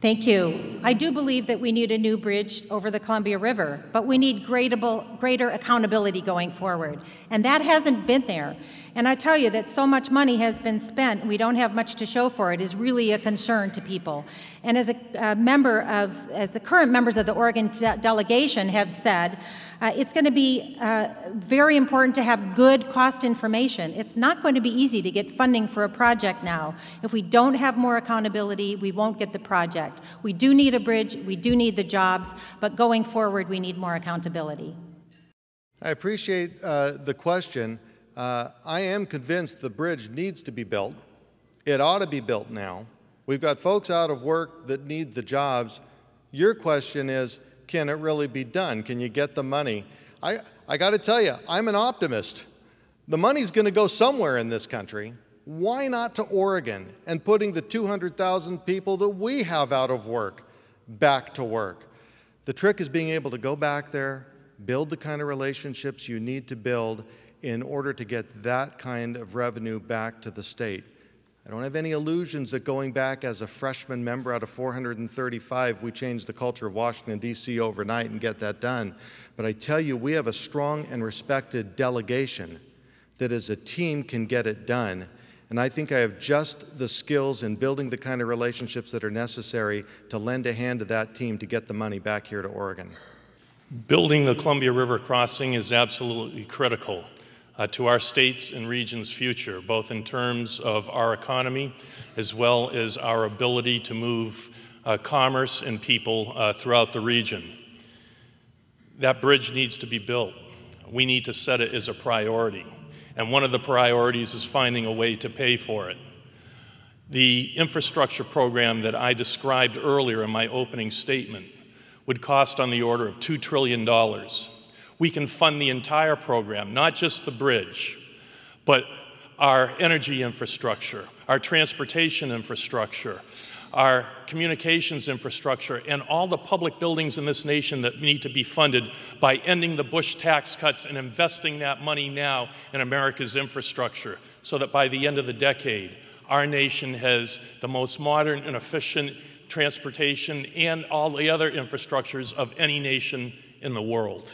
Thank you. I do believe that we need a new bridge over the Columbia River, but we need greater accountability going forward. And that hasn't been there. And I tell you that so much money has been spent, we don't have much to show for it, is really a concern to people. And as as the current members of the Oregon delegation have said, it's going to be very important to have good cost information. It's not going to be easy to get funding for a project now. If we don't have more accountability, we won't get the project. We do need a bridge, we do need the jobs, but going forward, we need more accountability. I appreciate the question. I am convinced the bridge needs to be built. It ought to be built now. We've got folks out of work that need the jobs. Your question is, can it really be done? Can you get the money? I got to tell you, I'm an optimist. The money's going to go somewhere in this country. Why not to Oregon and putting the 200,000 people that we have out of work back to work? The trick is being able to go back there, build the kind of relationships you need to build in order to get that kind of revenue back to the state. I don't have any illusions that going back as a freshman member out of 435, we change the culture of Washington, D.C. overnight and get that done. But I tell you, we have a strong and respected delegation that as a team can get it done. And I think I have just the skills in building the kind of relationships that are necessary to lend a hand to that team to get the money back here to Oregon. Building the Columbia River crossing is absolutely critical to our state's and region's future, both in terms of our economy as well as our ability to move commerce and people throughout the region. That bridge needs to be built. We need to set it as a priority. And one of the priorities is finding a way to pay for it. The infrastructure program that I described earlier in my opening statement would cost on the order of $2 trillion. We can fund the entire program, not just the bridge, but our energy infrastructure, our transportation infrastructure, our communications infrastructure, and all the public buildings in this nation that need to be funded by ending the Bush tax cuts and investing that money now in America's infrastructure, so that by the end of the decade, our nation has the most modern and efficient transportation and all the other infrastructures of any nation in the world.